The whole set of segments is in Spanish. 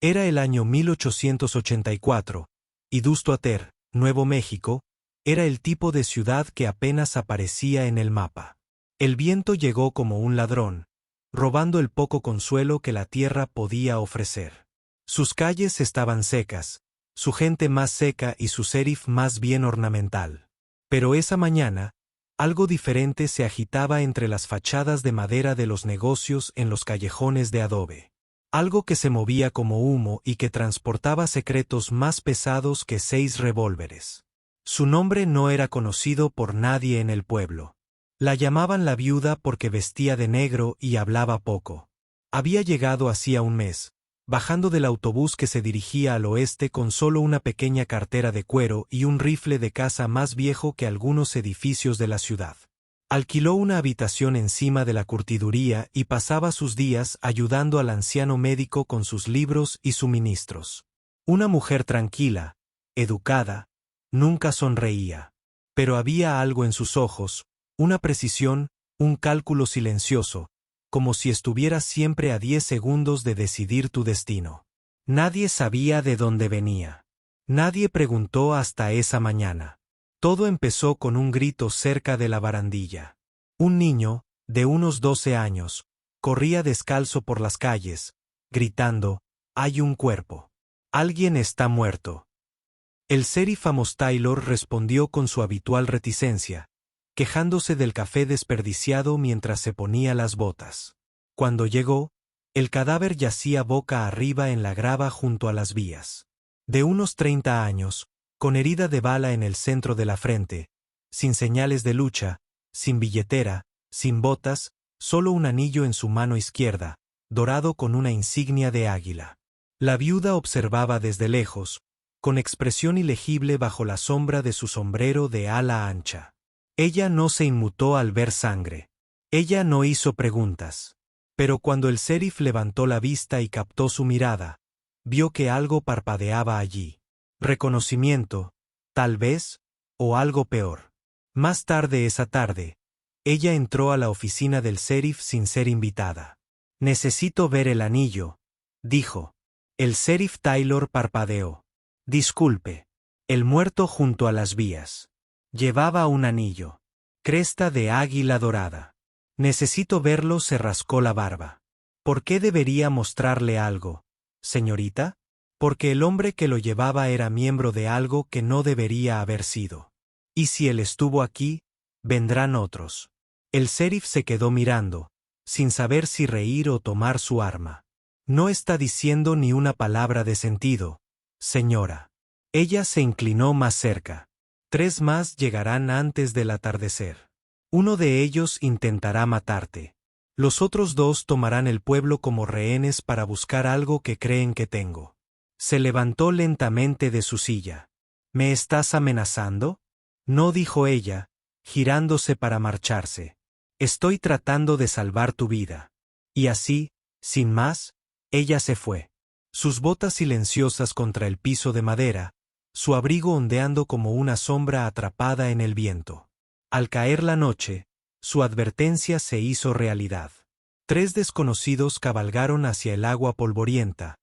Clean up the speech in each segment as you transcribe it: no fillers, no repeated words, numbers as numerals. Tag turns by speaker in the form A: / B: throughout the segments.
A: Era el año 1884, y Dusto-Ater, Nuevo México, era el tipo de ciudad que apenas aparecía en el mapa. El viento llegó como un ladrón, robando el poco consuelo que la tierra podía ofrecer. Sus calles estaban secas, su gente más seca y su serif más bien ornamental. Pero esa mañana, algo diferente se agitaba entre las fachadas de madera de los negocios en los callejones de adobe. Algo que se movía como humo y que transportaba secretos más pesados que 6 revólveres. Su nombre no era conocido por nadie en el pueblo. La llamaban la viuda porque vestía de negro y hablaba poco. Había llegado hacía un mes, bajando del autobús que se dirigía al oeste con solo una pequeña cartera de cuero y un rifle de caza más viejo que algunos edificios de la ciudad. Alquiló una habitación encima de la curtiduría y pasaba sus días ayudando al anciano médico con sus libros y suministros. Una mujer tranquila, educada, nunca sonreía. Pero había algo en sus ojos, una precisión, un cálculo silencioso, como si estuviera siempre a 10 segundos de decidir tu destino. Nadie sabía de dónde venía. Nadie preguntó hasta esa mañana. Todo empezó con un grito cerca de la barandilla. Un niño, de unos 12 años, corría descalzo por las calles, gritando: «Hay un cuerpo. Alguien está muerto». El sheriff Amos Taylor respondió con su habitual reticencia, quejándose del café desperdiciado mientras se ponía las botas. Cuando llegó, el cadáver yacía boca arriba en la grava junto a las vías. De unos 30 años, con herida de bala en el centro de la frente, sin señales de lucha, sin billetera, sin botas, solo un anillo en su mano izquierda, dorado con una insignia de águila. La viuda observaba desde lejos, con expresión ilegible bajo la sombra de su sombrero de ala ancha. Ella no se inmutó al ver sangre. Ella no hizo preguntas. Pero cuando el sheriff levantó la vista y captó su mirada, vio que algo parpadeaba allí. Reconocimiento, tal vez, o algo peor. Más tarde esa tarde, ella entró a la oficina del sheriff sin ser invitada. «Necesito ver el anillo», dijo. El sheriff Taylor parpadeó. «Disculpe. El muerto junto a las vías. Llevaba un anillo. Cresta de águila dorada. Necesito verlo», se rascó la barba. «¿Por qué debería mostrarle algo, señorita?» Porque el hombre que lo llevaba era miembro de algo que no debería haber sido. Y si él estuvo aquí, vendrán otros. El sheriff se quedó mirando, sin saber si reír o tomar su arma. «No está diciendo ni una palabra de sentido, señora». Ella se inclinó más cerca. «3 más llegarán antes del atardecer. Uno de ellos intentará matarte. Los otros 2 tomarán el pueblo como rehenes para buscar algo que creen que tengo». Se levantó lentamente de su silla. «¿Me estás amenazando?». «No», dijo ella, girándose para marcharse. «Estoy tratando de salvar tu vida». Y así, sin más, ella se fue. Sus botas silenciosas contra el piso de madera, su abrigo ondeando como una sombra atrapada en el viento. Al caer la noche, su advertencia se hizo realidad. 3 desconocidos cabalgaron hacia el agua polvorienta,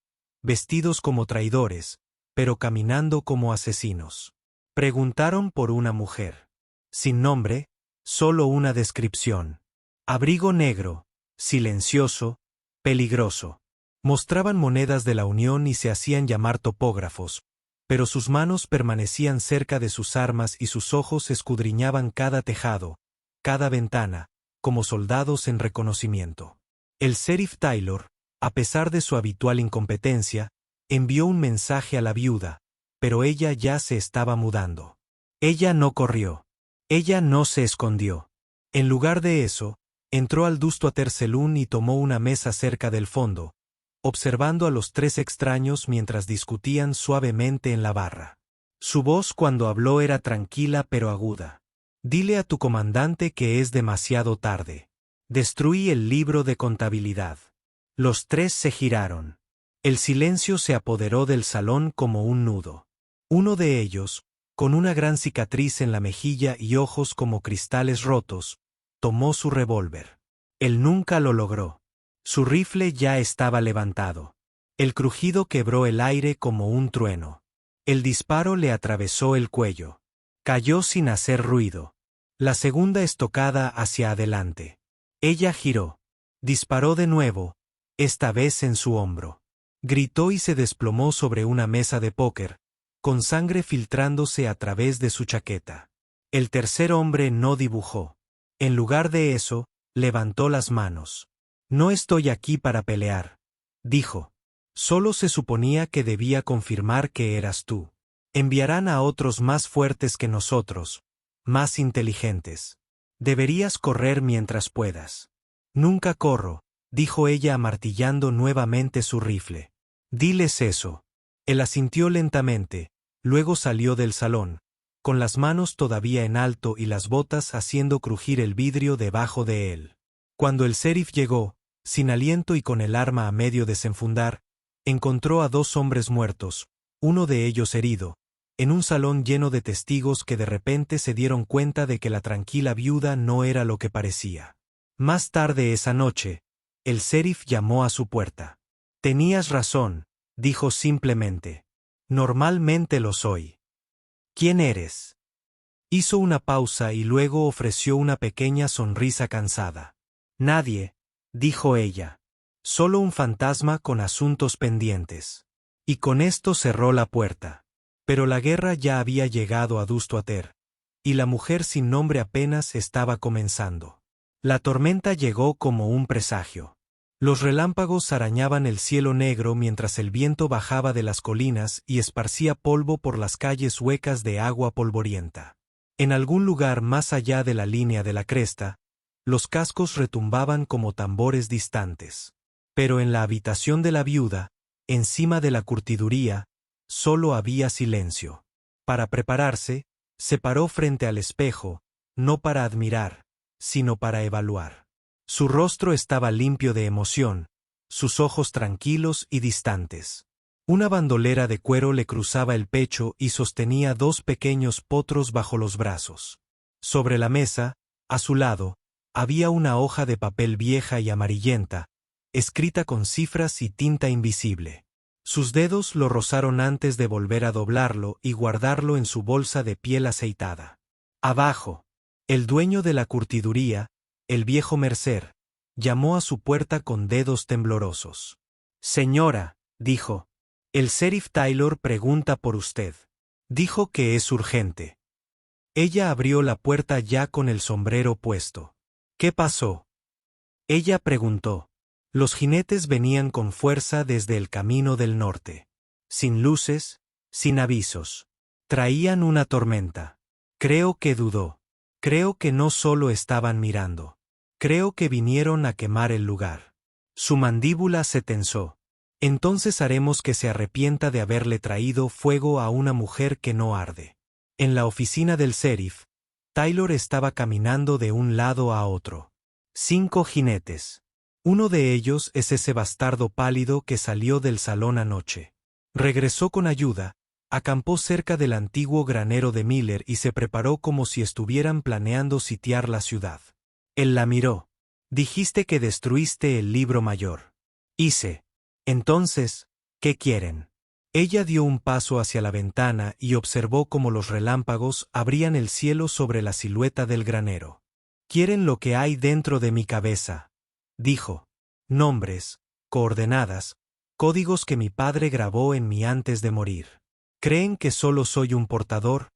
A: vestidos como traidores, pero caminando como asesinos. Preguntaron por una mujer. Sin nombre, solo una descripción. Abrigo negro, silencioso, peligroso. Mostraban monedas de la Unión y se hacían llamar topógrafos, pero sus manos permanecían cerca de sus armas y sus ojos escudriñaban cada tejado, cada ventana, como soldados en reconocimiento. El sheriff Taylor, a pesar de su habitual incompetencia, envió un mensaje a la viuda, pero ella ya se estaba mudando. Ella no corrió. Ella no se escondió. En lugar de eso, entró al Dusto-Ater Saloon y tomó una mesa cerca del fondo, observando a los 3 extraños mientras discutían suavemente en la barra. Su voz cuando habló era tranquila pero aguda. «Dile a tu comandante que es demasiado tarde. Destruí el libro de contabilidad». Los 3 se giraron. El silencio se apoderó del salón como un nudo. Uno de ellos, con una gran cicatriz en la mejilla y ojos como cristales rotos, tomó su revólver. Él nunca lo logró. Su rifle ya estaba levantado. El crujido quebró el aire como un trueno. El disparo le atravesó el cuello. Cayó sin hacer ruido. La segunda estocada hacia adelante. Ella giró. Disparó de nuevo, esta vez en su hombro. Gritó y se desplomó sobre una mesa de póker, con sangre filtrándose a través de su chaqueta. El tercer hombre no dibujó. En lugar de eso, levantó las manos. No estoy aquí para pelear, dijo. Solo se suponía que debía confirmar que eras tú. Enviarán a otros más fuertes que nosotros, más inteligentes. Deberías correr mientras puedas. Nunca corro, dijo ella amartillando nuevamente su rifle. Diles eso. Él asintió lentamente, luego salió del salón, con las manos todavía en alto y las botas haciendo crujir el vidrio debajo de él. Cuando el sheriff llegó, sin aliento y con el arma a medio desenfundar, encontró a dos hombres muertos, uno de ellos herido, en un salón lleno de testigos que de repente se dieron cuenta de que la tranquila viuda no era lo que parecía. Más tarde esa noche, el sheriff llamó a su puerta. Tenías razón, dijo simplemente. Normalmente lo soy. ¿Quién eres? Hizo una pausa y luego ofreció una pequeña sonrisa cansada. Nadie, dijo ella. Solo un fantasma con asuntos pendientes. Y con esto cerró la puerta. Pero la guerra ya había llegado a Dustoater, y la mujer sin nombre apenas estaba comenzando. La tormenta llegó como un presagio. Los relámpagos arañaban el cielo negro mientras el viento bajaba de las colinas y esparcía polvo por las calles huecas de agua polvorienta. En algún lugar más allá de la línea de la cresta, los cascos retumbaban como tambores distantes. Pero en la habitación de la viuda, encima de la curtiduría, solo había silencio. Para prepararse, se paró frente al espejo, no para admirar, sino para evaluar. Su rostro estaba limpio de emoción, sus ojos tranquilos y distantes. Una bandolera de cuero le cruzaba el pecho y sostenía dos pequeños potros bajo los brazos. Sobre la mesa, a su lado, había una hoja de papel vieja y amarillenta, escrita con cifras y tinta invisible. Sus dedos lo rozaron antes de volver a doblarlo y guardarlo en su bolsa de piel aceitada. Abajo, el dueño de la curtiduría, el viejo Mercer, llamó a su puerta con dedos temblorosos. Señora, dijo, el sheriff Taylor pregunta por usted. Dijo que es urgente. Ella abrió la puerta ya con el sombrero puesto. ¿Qué pasó? Ella preguntó. Los jinetes venían con fuerza desde el camino del norte. Sin luces, sin avisos. Traían una tormenta. Creo que dudó. Creo que no solo estaban mirando. Creo que vinieron a quemar el lugar. Su mandíbula se tensó. Entonces haremos que se arrepienta de haberle traído fuego a una mujer que no arde. En la oficina del sheriff, Taylor estaba caminando de un lado a otro. 5 jinetes. Uno de ellos es ese bastardo pálido que salió del salón anoche. Regresó con ayuda, acampó cerca del antiguo granero de Miller y se preparó como si estuvieran planeando sitiar la ciudad. Él la miró. Dijiste que destruiste el libro mayor. Hice. Entonces, ¿qué quieren? Ella dio un paso hacia la ventana y observó cómo los relámpagos abrían el cielo sobre la silueta del granero. Quieren lo que hay dentro de mi cabeza, dijo. Nombres, coordenadas, códigos que mi padre grabó en mí antes de morir. Creen que solo soy un portador,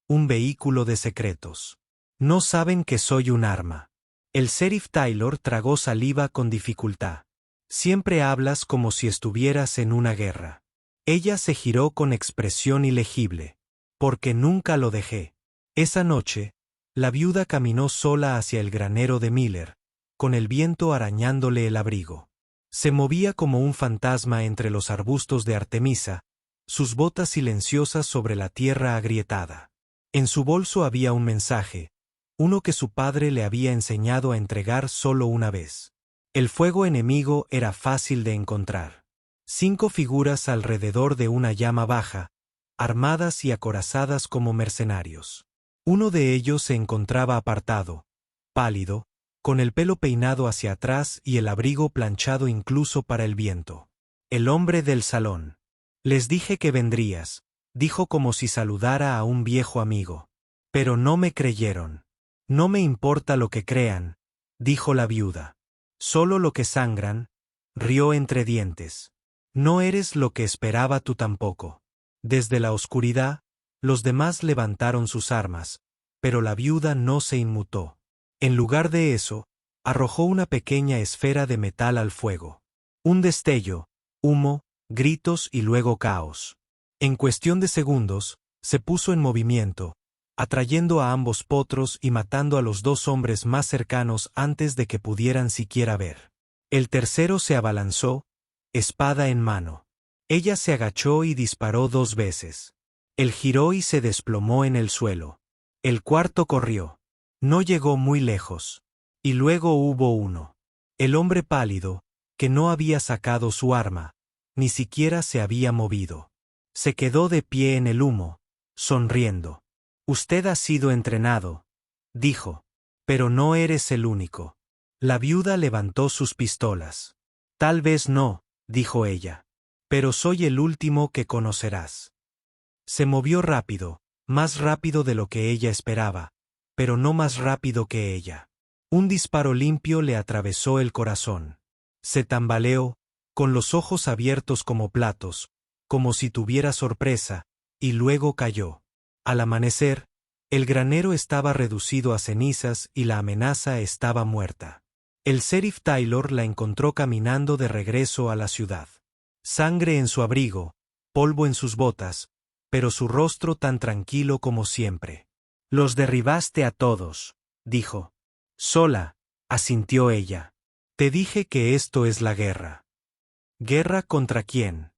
A: un vehículo de secretos. No saben que soy un arma. El sheriff Taylor tragó saliva con dificultad. Siempre hablas como si estuvieras en una guerra. Ella se giró con expresión ilegible. Porque nunca lo dejé. Esa noche, la viuda caminó sola hacia el granero de Miller, con el viento arañándole el abrigo. Se movía como un fantasma entre los arbustos de Artemisa, sus botas silenciosas sobre la tierra agrietada. En su bolso había un mensaje, uno que su padre le había enseñado a entregar solo una vez. El fuego enemigo era fácil de encontrar. 5 figuras alrededor de una llama baja, armadas y acorazadas como mercenarios. Uno de ellos se encontraba apartado, pálido, con el pelo peinado hacia atrás y el abrigo planchado incluso para el viento. el hombre del salón. Les dije que vendrías, dijo como si saludara a un viejo amigo. Pero no me creyeron. No me importa lo que crean, dijo la viuda. Solo lo que sangran, rió entre dientes. No eres lo que esperaba tú tampoco. Desde la oscuridad, los demás levantaron sus armas, pero la viuda no se inmutó. En lugar de eso, arrojó una pequeña esfera de metal al fuego. Un destello, humo, gritos y luego caos. En cuestión de segundos, se puso en movimiento, atrayendo a ambos potros y matando a los dos hombres más cercanos antes de que pudieran siquiera ver. El tercero se abalanzó, espada en mano. Ella se agachó y disparó 2 veces. Él giró y se desplomó en el suelo. El cuarto corrió. No llegó muy lejos. Y luego hubo uno. El hombre pálido, que no había sacado su arma, ni siquiera se había movido. Se quedó de pie en el humo, sonriendo. Usted ha sido entrenado, dijo. Pero no eres el único. La viuda levantó sus pistolas. Tal vez no, dijo ella. Pero soy el último que conocerás. Se movió rápido, más rápido de lo que ella esperaba, pero no más rápido que ella. Un disparo limpio le atravesó el corazón. Se tambaleó, con los ojos abiertos como platos, como si tuviera sorpresa, y luego cayó. Al amanecer, el granero estaba reducido a cenizas y la amenaza estaba muerta. El sheriff Taylor la encontró caminando de regreso a la ciudad. Sangre en su abrigo, polvo en sus botas, pero su rostro tan tranquilo como siempre. Los derribaste a todos, dijo. Sola, asintió ella. Te dije que esto es la guerra. ¿Guerra contra quién?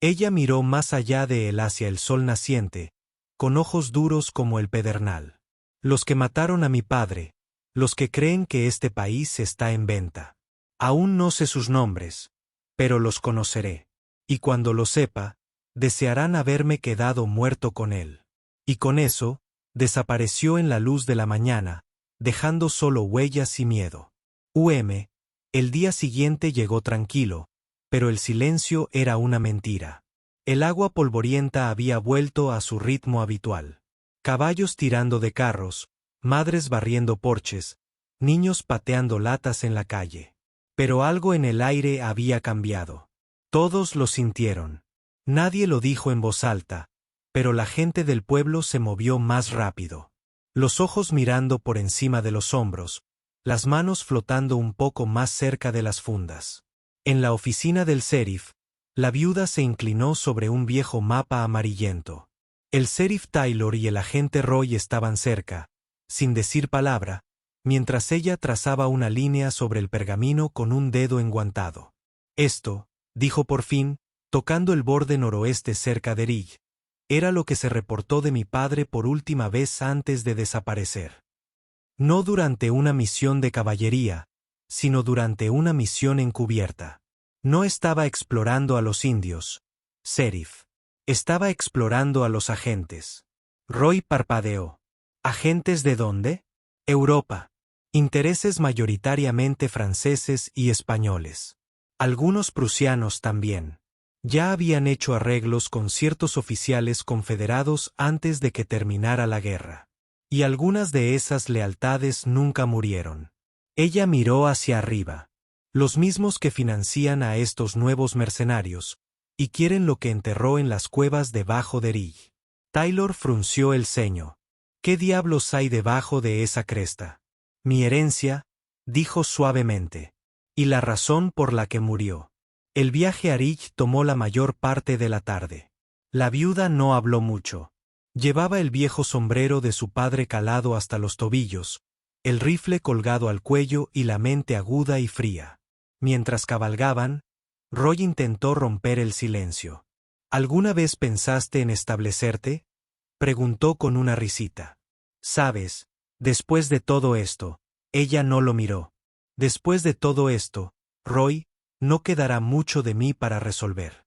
A: Ella miró más allá de él hacia el sol naciente, con ojos duros como el pedernal. Los que mataron a mi padre, los que creen que este país está en venta. Aún no sé sus nombres, pero los conoceré. Y cuando lo sepa, desearán haberme quedado muerto con él. Y con eso, desapareció en la luz de la mañana, dejando solo huellas y miedo. El día siguiente llegó tranquilo, pero el silencio era una mentira. El agua polvorienta había vuelto a su ritmo habitual. Caballos tirando de carros, madres barriendo porches, niños pateando latas en la calle. Pero algo en el aire había cambiado. Todos lo sintieron. Nadie lo dijo en voz alta, pero la gente del pueblo se movió más rápido. Los ojos mirando por encima de los hombros, las manos flotando un poco más cerca de las fundas. En la oficina del sheriff, la viuda se inclinó sobre un viejo mapa amarillento. El sheriff Taylor y el agente Roy estaban cerca, sin decir palabra, mientras ella trazaba una línea sobre el pergamino con un dedo enguantado. Esto, dijo por fin, tocando el borde noroeste cerca de Ridge, era lo que se reportó de mi padre por última vez antes de desaparecer. No durante una misión de caballería, sino durante una misión encubierta. No estaba explorando a los indios, sheriff. Estaba explorando a los agentes. Roy parpadeó. ¿Agentes de dónde? Europa. Intereses mayoritariamente franceses y españoles. Algunos prusianos también. Ya habían hecho arreglos con ciertos oficiales confederados antes de que terminara la guerra. Y algunas de esas lealtades nunca murieron. Ella miró hacia arriba. Los mismos que financian a estos nuevos mercenarios, y quieren lo que enterró en las cuevas debajo de Ridge. Taylor frunció el ceño. ¿Qué diablos hay debajo de esa cresta? Mi herencia, dijo suavemente. Y la razón por la que murió. El viaje a Ridge tomó la mayor parte de la tarde. La viuda no habló mucho. Llevaba el viejo sombrero de su padre calado hasta los tobillos, el rifle colgado al cuello y la mente aguda y fría. Mientras cabalgaban, Roy intentó romper el silencio. ¿Alguna vez pensaste en establecerte? Preguntó con una risita. Sabes, después de todo esto, ella no lo miró. Después de todo esto, Roy, no quedará mucho de mí para resolver.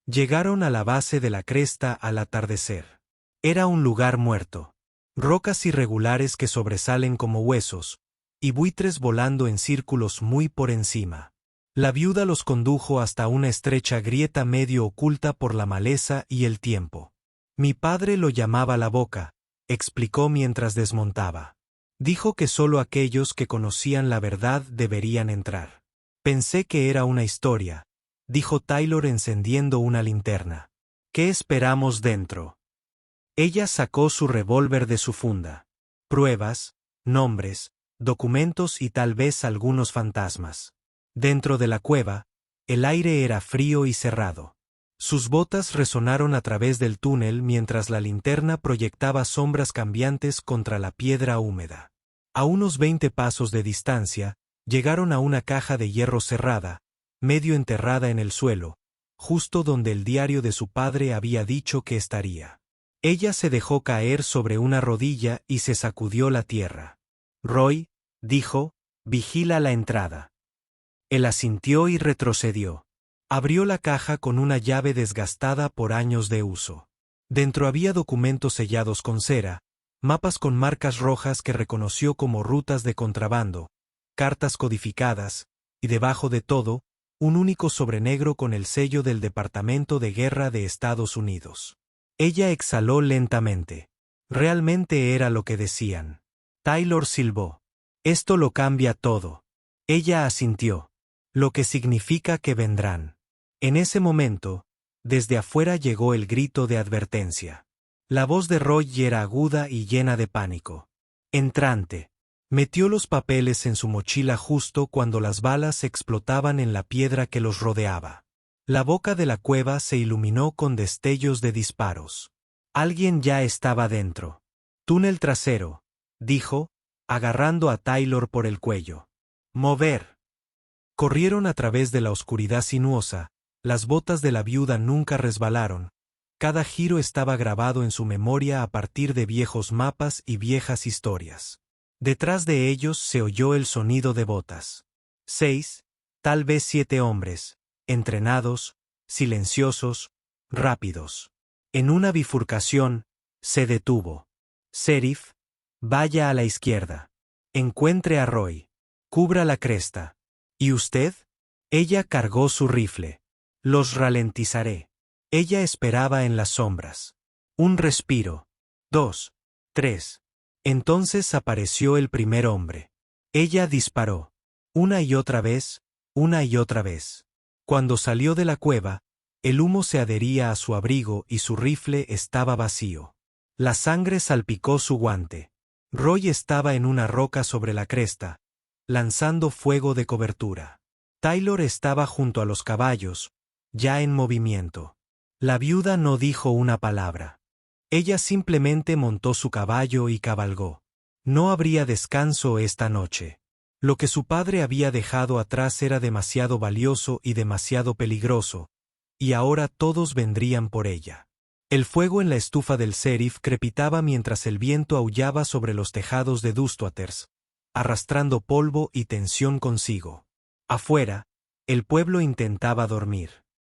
A: Llegaron a la base de la cresta al atardecer. Era un lugar muerto. Rocas irregulares que sobresalen como huesos, y buitres volando en círculos muy por encima. La viuda los condujo hasta una estrecha grieta medio oculta por la maleza y el tiempo. Mi padre lo llamaba la boca, explicó mientras desmontaba. Dijo que solo aquellos que conocían la verdad deberían entrar. Pensé que era una historia, dijo Taylor encendiendo una linterna. ¿Qué esperamos dentro? Ella sacó su revólver de su funda. Pruebas, nombres, documentos y tal vez algunos fantasmas. Dentro de la cueva, el aire era frío y cerrado. Sus botas resonaron a través del túnel mientras la linterna proyectaba sombras cambiantes contra la piedra húmeda. A unos 20 pasos de distancia, llegaron a una caja de hierro cerrada, medio enterrada en el suelo, justo donde el diario de su padre había dicho que estaría. Ella se dejó caer sobre una rodilla y se sacudió la tierra. Roy, dijo, vigila la entrada. Él asintió y retrocedió. Abrió la caja con una llave desgastada por años de uso. Dentro había documentos sellados con cera, mapas con marcas rojas que reconoció como rutas de contrabando, cartas codificadas, y debajo de todo, un único sobre negro con el sello del Departamento de Guerra de Estados Unidos. Ella exhaló lentamente. Realmente era lo que decían. Taylor silbó. Esto lo cambia todo. Ella asintió. Lo que significa que vendrán. En ese momento, desde afuera llegó el grito de advertencia. La voz de Roy era aguda y llena de pánico. Entrante. Metió los papeles en su mochila justo cuando las balas explotaban en la piedra que los rodeaba. La boca de la cueva se iluminó con destellos de disparos. Alguien ya estaba dentro. Túnel trasero, dijo, agarrando a Taylor por el cuello. Mover. Corrieron a través de la oscuridad sinuosa. Las botas de la viuda nunca resbalaron. Cada giro estaba grabado en su memoria a partir de viejos mapas y viejas historias. Detrás de ellos se oyó el sonido de botas. 6, tal vez 7 hombres, entrenados, silenciosos, rápidos. En una bifurcación, se detuvo. Sheriff, vaya a la izquierda. Encuentre a Roy. Cubra la cresta. ¿Y usted? Ella cargó su rifle. Los ralentizaré. Ella esperaba en las sombras. Un respiro. 2, 3. Entonces apareció el primer hombre. Ella disparó. Una y otra vez, una y otra vez. Cuando salió de la cueva, el humo se adhería a su abrigo y su rifle estaba vacío. La sangre salpicó su guante. Roy estaba en una roca sobre la cresta, lanzando fuego de cobertura. Taylor estaba junto a los caballos, ya en movimiento. La viuda no dijo una palabra. Ella simplemente montó su caballo y cabalgó. No habría descanso esta noche. Lo que su padre había dejado atrás era demasiado valioso y demasiado peligroso, y ahora todos vendrían por ella. El fuego en la estufa del sheriff crepitaba mientras el viento aullaba sobre los tejados de Dustwaters, arrastrando polvo y tensión consigo. Afuera, el pueblo intentaba dormir.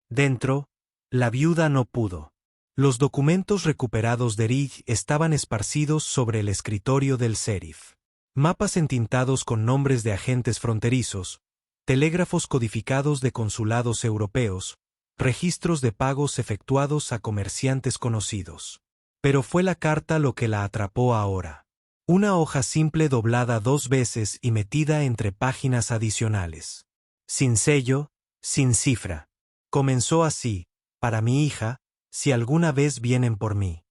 A: Dentro, la viuda no pudo. Los documentos recuperados de Ridge estaban esparcidos sobre el escritorio del sheriff. Mapas entintados con nombres de agentes fronterizos, telégrafos codificados de consulados europeos, registros de pagos efectuados a comerciantes conocidos. Pero fue la carta lo que la atrapó ahora. Una hoja simple doblada 2 veces y metida entre páginas adicionales. Sin sello, sin cifra. Comenzó así: para mi hija, si alguna vez vienen por mí.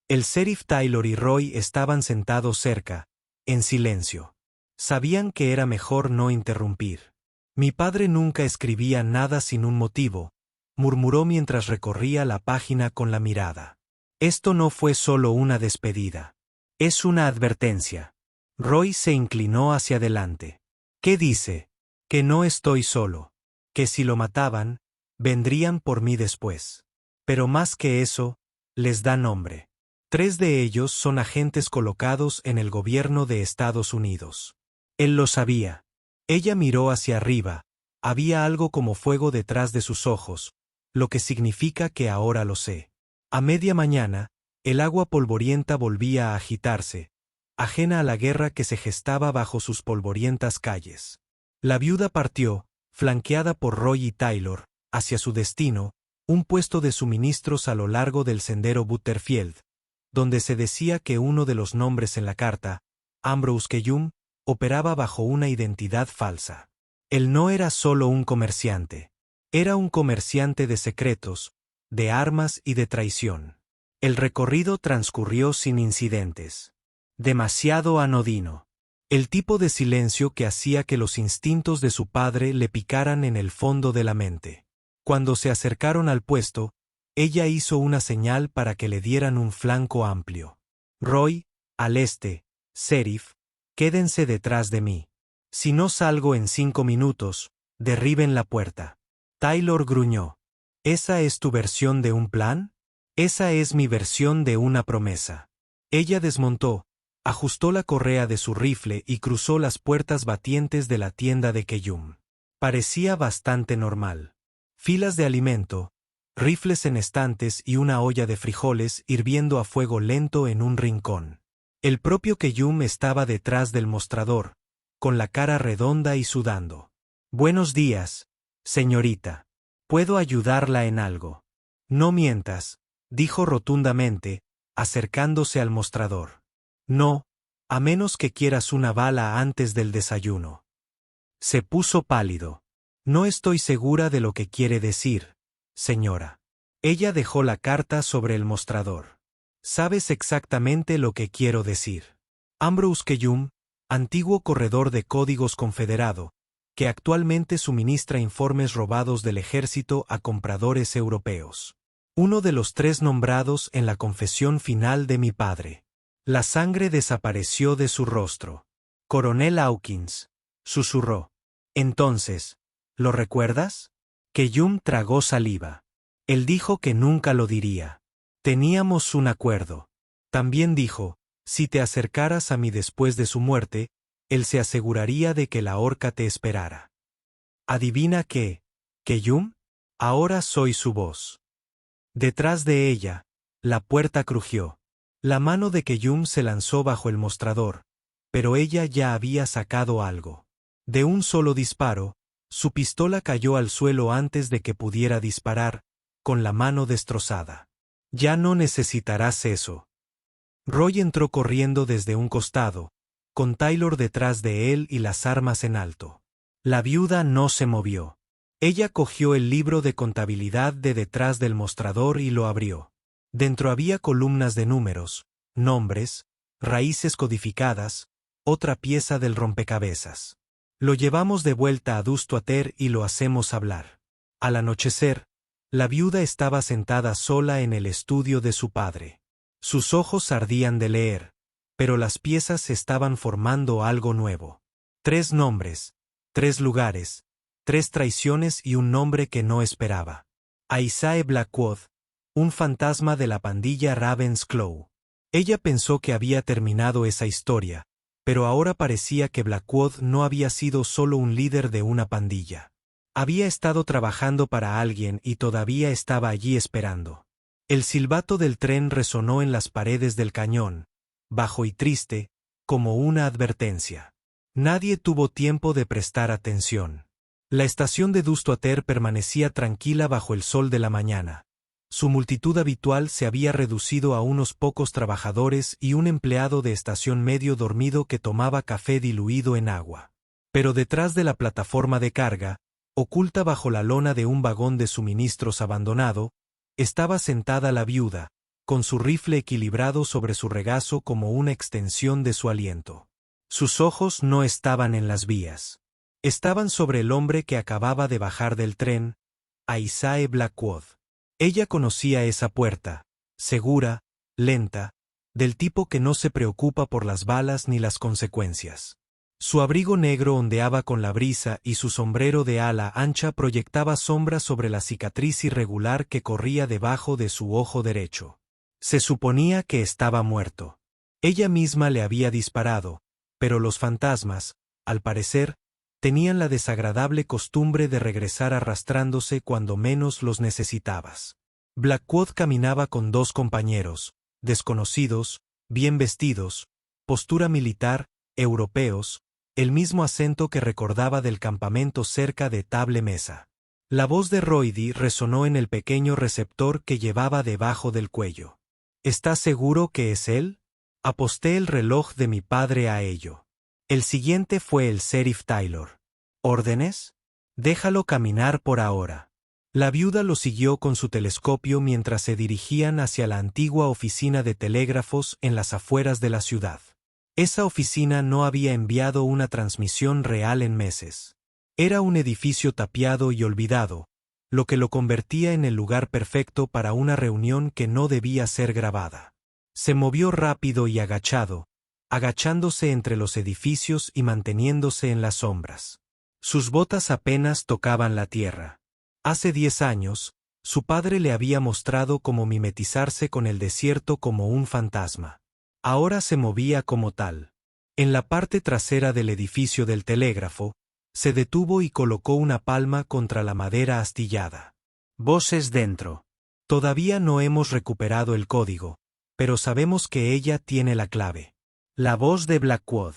A: El sheriff Taylor y Roy estaban sentados cerca, en silencio. Sabían que era mejor no interrumpir. Mi padre nunca escribía nada sin un motivo, murmuró mientras recorría la página con la mirada. Esto no fue solo una despedida. Es una advertencia. Roy se inclinó hacia adelante. ¿Qué dice? Que no estoy solo. Que si lo mataban, vendrían por mí después. Pero más que eso, les da nombre. 3 de ellos son agentes colocados en el gobierno de Estados Unidos. Él lo sabía. Ella miró hacia arriba. Había algo como fuego detrás de sus ojos, lo que significa que ahora lo sé. A media mañana, el agua polvorienta volvía a agitarse, ajena a la guerra que se gestaba bajo sus polvorientas calles. La viuda partió, flanqueada por Roy y Taylor, hacia su destino, un puesto de suministros a lo largo del sendero Butterfield, donde se decía que uno de los nombres en la carta, Ambrose Keyum, operaba bajo una identidad falsa. Él no era solo un comerciante. Era un comerciante de secretos, de armas y de traición. El recorrido transcurrió sin incidentes. Demasiado anodino. El tipo de silencio que hacía que los instintos de su padre le picaran en el fondo de la mente. Cuando se acercaron al puesto, ella hizo una señal para que le dieran un flanco amplio. Roy, al este, Sheriff, quédense detrás de mí. Si no salgo en 5 minutos, derriben la puerta. Taylor gruñó. ¿Esa es tu versión de un plan? Esa es mi versión de una promesa. Ella desmontó, ajustó la correa de su rifle y cruzó las puertas batientes de la tienda de Keyum. Parecía bastante normal. Filas de alimento, rifles en estantes y una olla de frijoles hirviendo a fuego lento en un rincón. El propio Keyum estaba detrás del mostrador, con la cara redonda y sudando. Buenos días, señorita. ¿Puedo ayudarla en algo? No mientas, dijo rotundamente, acercándose al mostrador. No, a menos que quieras una bala antes del desayuno. Se puso pálido. No estoy segura de lo que quiere decir, señora. Ella dejó la carta sobre el mostrador. Sabes exactamente lo que quiero decir. Ambrose Keyum, antiguo corredor de códigos confederado, que actualmente suministra informes robados del ejército a compradores europeos. Uno de los 3 nombrados en la confesión final de mi padre. La sangre desapareció de su rostro. Coronel Hawkins, susurró. Entonces, ¿lo recuerdas? Keyum tragó saliva. Él dijo que nunca lo diría. Teníamos un acuerdo. También dijo, si te acercaras a mí después de su muerte, él se aseguraría de que la horca te esperara. ¿Adivina qué, Keyum? Ahora soy su voz. Detrás de ella, la puerta crujió. La mano de Keyum se lanzó bajo el mostrador, pero ella ya había sacado algo. De un solo disparo, su pistola cayó al suelo antes de que pudiera disparar, con la mano destrozada. Ya no necesitarás eso. Roy entró corriendo desde un costado, con Taylor detrás de él y las armas en alto. La viuda no se movió. Ella cogió el libro de contabilidad de detrás del mostrador y lo abrió. Dentro había columnas de números, nombres, raíces codificadas, otra pieza del rompecabezas. Lo llevamos de vuelta a Dustuater y lo hacemos hablar. Al anochecer, la viuda estaba sentada sola en el estudio de su padre. Sus ojos ardían de leer, pero las piezas estaban formando algo nuevo. 3 nombres, 3 lugares, 3 traiciones y un nombre que no esperaba. Isaiah Blackwood, un fantasma de la pandilla Ravensclaw. Ella pensó que había terminado esa historia, pero ahora parecía que Blackwood no había sido solo un líder de una pandilla. Había estado trabajando para alguien y todavía estaba allí esperando. El silbato del tren resonó en las paredes del cañón, bajo y triste, como una advertencia. Nadie tuvo tiempo de prestar atención. La estación de Dustuater permanecía tranquila bajo el sol de la mañana. Su multitud habitual se había reducido a unos pocos trabajadores y un empleado de estación medio dormido que tomaba café diluido en agua. Pero detrás de la plataforma de carga, oculta bajo la lona de un vagón de suministros abandonado, estaba sentada la viuda, con su rifle equilibrado sobre su regazo como una extensión de su aliento. Sus ojos no estaban en las vías. Estaban sobre el hombre que acababa de bajar del tren, Isaiah Blackwood. Ella conocía esa puerta, segura, lenta, del tipo que no se preocupa por las balas ni las consecuencias. Su abrigo negro ondeaba con la brisa y su sombrero de ala ancha proyectaba sombra sobre la cicatriz irregular que corría debajo de su ojo derecho. Se suponía que estaba muerto. Ella misma le había disparado, pero los fantasmas, al parecer, tenían la desagradable costumbre de regresar arrastrándose cuando menos los necesitabas. Blackwood caminaba con 2 compañeros, desconocidos, bien vestidos, postura militar, europeos, el mismo acento que recordaba del campamento cerca de Table Mesa. La voz de Roidy resonó en el pequeño receptor que llevaba debajo del cuello. ¿Estás seguro que es él? Aposté el reloj de mi padre a ello. El siguiente fue el sheriff Taylor. ¿Órdenes? Déjalo caminar por ahora. La viuda lo siguió con su telescopio mientras se dirigían hacia la antigua oficina de telégrafos en las afueras de la ciudad. Esa oficina no había enviado una transmisión real en meses. Era un edificio tapiado y olvidado, lo que lo convertía en el lugar perfecto para una reunión que no debía ser grabada. Se movió rápido y agachado, agachándose entre los edificios y manteniéndose en las sombras. Sus botas apenas tocaban la tierra. Hace 10 años, su padre le había mostrado cómo mimetizarse con el desierto como un fantasma. Ahora se movía como tal. En la parte trasera del edificio del telégrafo, se detuvo y colocó una palma contra la madera astillada. Voces dentro. Todavía no hemos recuperado el código, pero sabemos que ella tiene la clave. La voz de Blackwood.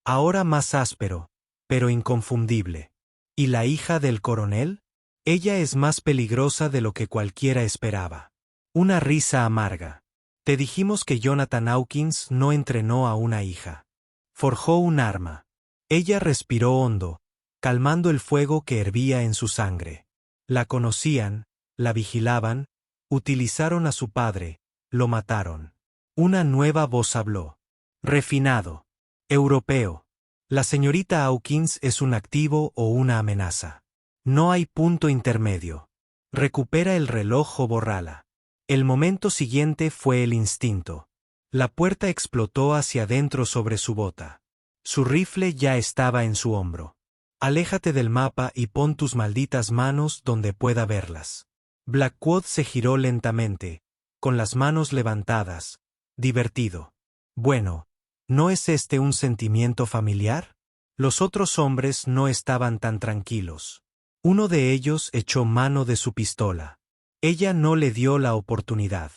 A: Ahora más áspero, pero inconfundible. ¿Y la hija del coronel? Ella es más peligrosa de lo que cualquiera esperaba. Una risa amarga. Te dijimos que Jonathan Hawkins no entrenó a una hija. Forjó un arma. Ella respiró hondo, calmando el fuego que hervía en su sangre. La conocían, la vigilaban, utilizaron a su padre, lo mataron. Una nueva voz habló. Refinado. Europeo. La señorita Hawkins es un activo o una amenaza. No hay punto intermedio. Recupera el reloj o bórrala. El momento siguiente fue el instinto. La puerta explotó hacia adentro sobre su bota. Su rifle ya estaba en su hombro. Aléjate del mapa y pon tus malditas manos donde pueda verlas. Blackwood se giró lentamente, con las manos levantadas, divertido. Bueno, ¿no es este un sentimiento familiar? Los otros hombres no estaban tan tranquilos. Uno de ellos echó mano de su pistola. Ella no le dio la oportunidad.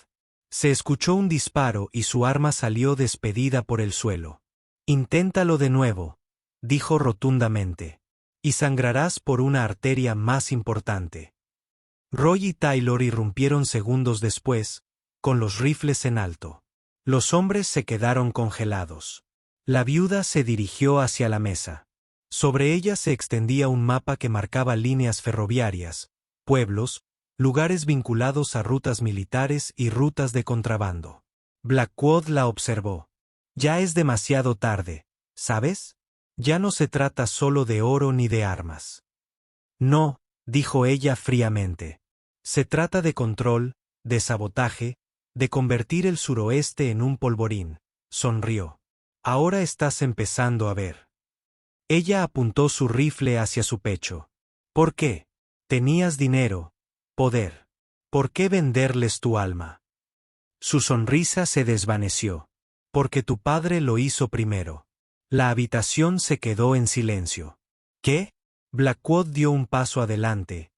A: Se escuchó un disparo y su arma salió despedida por el suelo. Inténtalo de nuevo, dijo rotundamente. Y sangrarás por una arteria más importante. Roy y Taylor irrumpieron segundos después, con los rifles en alto. Los hombres se quedaron congelados. La viuda se dirigió hacia la mesa. Sobre ella se extendía un mapa que marcaba líneas ferroviarias, pueblos, lugares vinculados a rutas militares y rutas de contrabando. Blackwood la observó. Ya es demasiado tarde, ¿sabes? Ya no se trata solo de oro ni de armas. No, dijo ella fríamente. Se trata de control, de sabotaje, de convertir el suroeste en un polvorín. Sonrió. Ahora estás empezando a ver. Ella apuntó su rifle hacia su pecho. ¿Por qué? Tenías dinero, poder. ¿Por qué venderles tu alma? Su sonrisa se desvaneció. Porque tu padre lo hizo primero. La habitación se quedó en silencio. ¿Qué? Blackwood dio un paso adelante,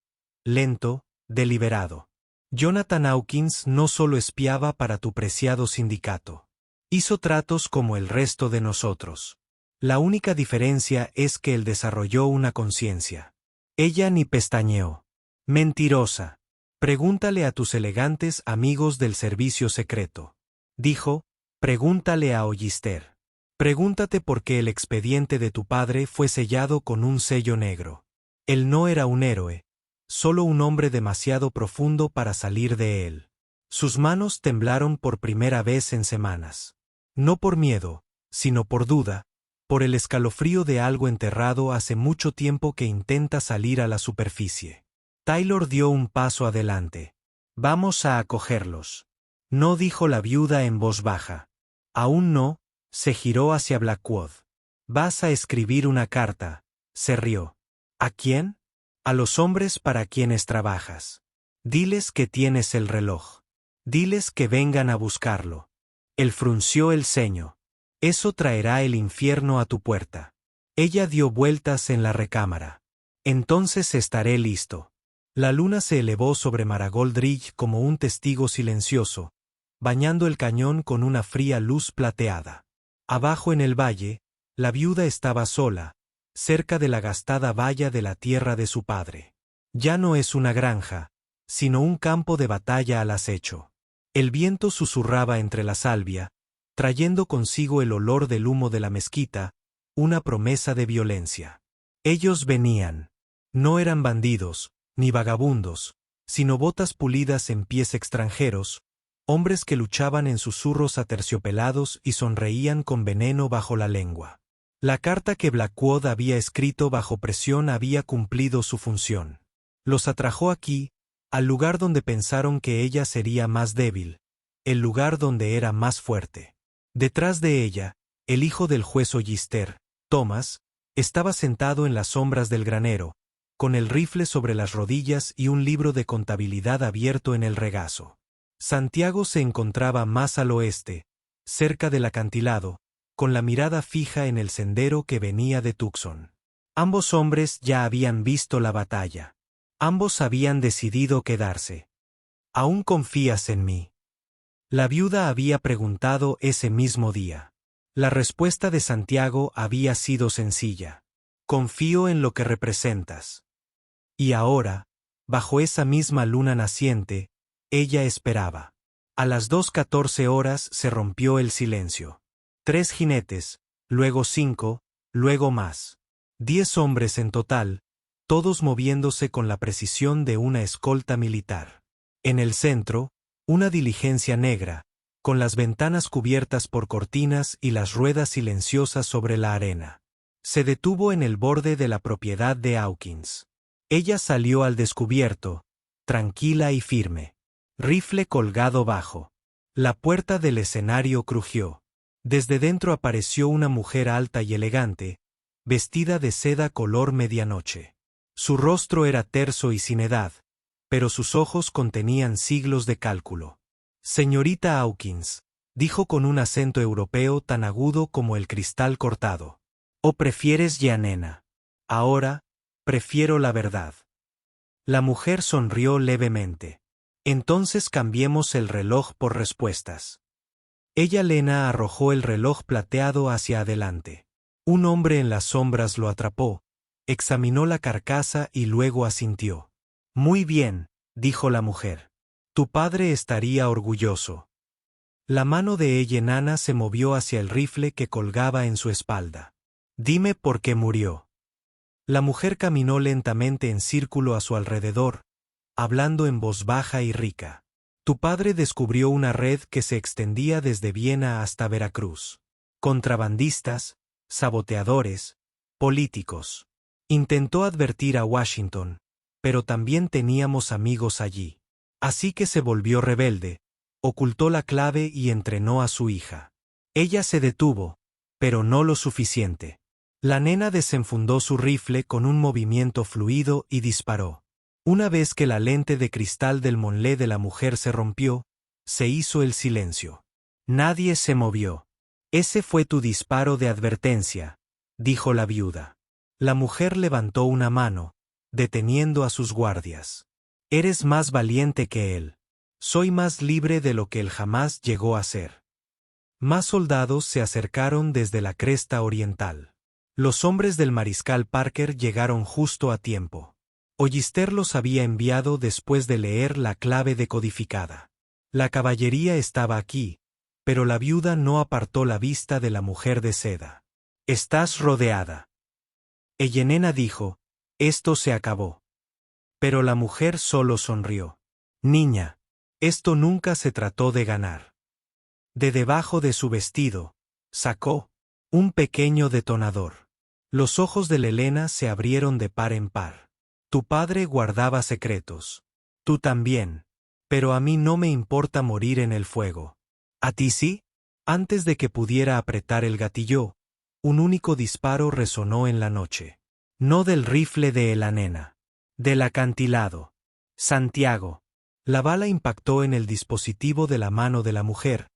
A: lento, deliberado. Jonathan Hawkins no solo espiaba para tu preciado sindicato. Hizo tratos como el resto de nosotros. La única diferencia es que él desarrolló una conciencia. Ella ni pestañeó. Mentirosa. Pregúntale a tus elegantes amigos del servicio secreto. Dijo, pregúntale a Hollister. Pregúntate por qué el expediente de tu padre fue sellado con un sello negro. Él no era un héroe, solo un hombre demasiado profundo para salir de él. Sus manos temblaron por primera vez en semanas. No por miedo, sino por duda, por el escalofrío de algo enterrado hace mucho tiempo que intenta salir a la superficie. Taylor dio un paso adelante. Vamos a acogerlos. No, dijo la viuda en voz baja. Aún no. Se giró hacia Blackwood. Vas a escribir una carta, se rió. ¿A quién? A los hombres para quienes trabajas. Diles que tienes el reloj. Diles que vengan a buscarlo. Él frunció el ceño. Eso traerá el infierno a tu puerta. Ella dio vueltas en la recámara. Entonces estaré listo. La luna se elevó sobre Marigold Ridge como un testigo silencioso, bañando el cañón con una fría luz plateada. Abajo en el valle, La viuda estaba sola, cerca de la gastada valla de la tierra de su padre. Ya no es una granja, sino un campo de batalla al acecho. El viento susurraba entre la salvia, trayendo consigo el olor del humo de la mezquita, una promesa de violencia. Ellos venían. No eran bandidos, ni vagabundos, sino botas pulidas en pies extranjeros, hombres que luchaban en susurros aterciopelados y sonreían con veneno bajo la lengua. La carta que Blackwood había escrito bajo presión había cumplido su función. Los atrajo aquí, al lugar donde pensaron que ella sería más débil, el lugar donde era más fuerte. Detrás de ella, el hijo del juez Hollister, Thomas, estaba sentado en las sombras del granero, con el rifle sobre las rodillas y un libro de contabilidad abierto en el regazo. Santiago se encontraba más al oeste, cerca del acantilado, con la mirada fija en el sendero que venía de Tucson. Ambos hombres ya habían visto la batalla. Ambos habían decidido quedarse. ¿Aún confías en mí?, la viuda había preguntado ese mismo día. La respuesta de Santiago había sido sencilla. Confío en lo que representas. Y ahora, bajo esa misma luna naciente, ella esperaba. A las 2:14 se rompió el silencio. 3 jinetes, luego 5, luego más. 10 hombres en total, todos moviéndose con la precisión de una escolta militar. En el centro, una diligencia negra, con las ventanas cubiertas por cortinas y las ruedas silenciosas sobre la arena. Se detuvo en el borde de la propiedad de Hawkins. Ella salió al descubierto, tranquila y firme. Rifle colgado bajo. La puerta del escenario crujió. Desde dentro apareció una mujer alta y elegante, vestida de seda color medianoche. Su rostro era terso y sin edad, pero sus ojos contenían siglos de cálculo. Señorita Hawkins, dijo con un acento europeo tan agudo como el cristal cortado. ¿O prefieres ya, nena? Ahora, prefiero la verdad. La mujer sonrió levemente. Entonces cambiemos el reloj por respuestas. Ella Lena arrojó el reloj plateado hacia adelante. Un hombre en las sombras lo atrapó, examinó la carcasa y luego asintió. Muy bien, dijo la mujer. Tu padre estaría orgulloso. La mano de ella enana se movió hacia el rifle que colgaba en su espalda. Dime por qué murió. La mujer caminó lentamente en círculo a su alrededor, hablando en voz baja y rica. Tu padre descubrió una red que se extendía desde Viena hasta Veracruz. Contrabandistas, saboteadores, políticos. Intentó advertir a Washington, pero también teníamos amigos allí. Así que se volvió rebelde, ocultó la clave y entrenó a su hija. Ella se detuvo, pero no lo suficiente. La nena desenfundó su rifle con un movimiento fluido y disparó. Una vez que la lente de cristal del monlé de la mujer se rompió, se hizo el silencio. Nadie se movió. Ese fue tu disparo de advertencia, dijo la viuda. La mujer levantó una mano, deteniendo a sus guardias. Eres más valiente que él. Soy más libre de lo que él jamás llegó a ser. Más soldados se acercaron desde la cresta oriental. Los hombres del mariscal Parker llegaron justo a tiempo. Hollister los había enviado después de leer la clave decodificada. La caballería estaba aquí, pero la viuda no apartó la vista de la mujer de seda. Estás rodeada. Ellenena dijo, esto se acabó. Pero la mujer solo sonrió. Niña, esto nunca se trató de ganar. De debajo de su vestido, sacó un pequeño detonador. Los ojos de Helena se abrieron de par en par. Tu padre guardaba secretos. Tú también. Pero a mí no me importa morir en el fuego. ¿A ti sí? Antes de que pudiera apretar el gatillo, un único disparo resonó en la noche. No del rifle de la nena. Del acantilado. Santiago. La bala impactó en el dispositivo de la mano de la mujer,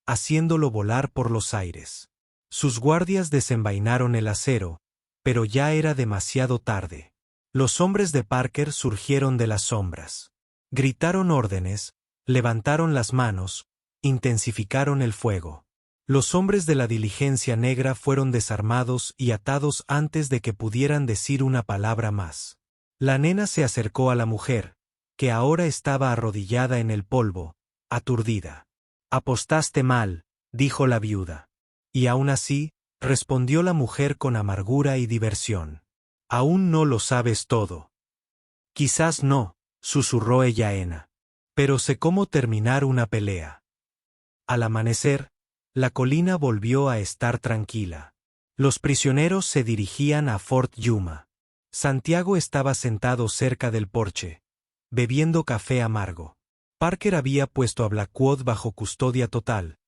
A: haciéndolo volar por los aires. Sus guardias desenvainaron el acero, pero ya era demasiado tarde. Los hombres de Parker surgieron de las sombras. Gritaron órdenes, levantaron las manos, intensificaron el fuego. Los hombres de la diligencia negra fueron desarmados y atados antes de que pudieran decir una palabra más. La nena se acercó a la mujer, que ahora estaba arrodillada en el polvo, aturdida. «Apostaste mal», dijo la viuda. Y aún así, respondió la mujer con amargura y diversión. «Aún no lo sabes todo». «Quizás no», susurró Ellaena. «Pero sé cómo terminar una pelea». Al amanecer, la colina volvió a estar tranquila. Los prisioneros se dirigían a Fort Yuma. Santiago estaba sentado cerca del porche, bebiendo café amargo. Parker había puesto a Blackwood bajo custodia total,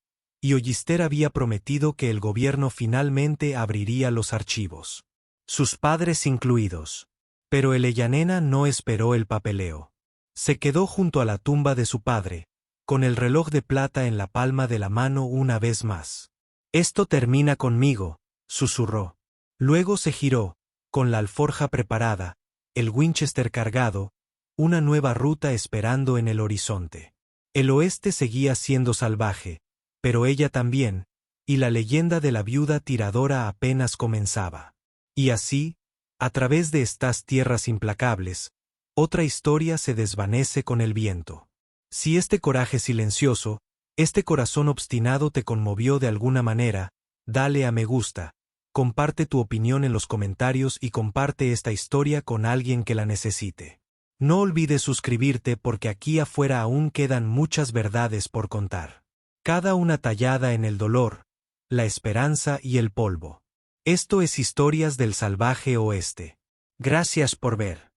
A: y Hollister había prometido que el gobierno finalmente abriría los archivos. Sus padres incluidos. Pero el Ellaena no esperó el papeleo. Se quedó junto a la tumba de su padre, con el reloj de plata en la palma de la mano una vez más. «Esto termina conmigo», susurró. Luego se giró, con la alforja preparada, el Winchester cargado, una nueva ruta esperando en el horizonte. El oeste seguía siendo salvaje, pero ella también, y la leyenda de la viuda tiradora apenas comenzaba. Y así, a través de estas tierras implacables, otra historia se desvanece con el viento. Si este coraje silencioso, este corazón obstinado te conmovió de alguna manera, dale a me gusta, comparte tu opinión en los comentarios y comparte esta historia con alguien que la necesite. No olvides suscribirte porque aquí afuera aún quedan muchas verdades por contar. Cada una tallada en el dolor, la esperanza y el polvo. Esto es Historias del Salvaje Oeste. Gracias por ver.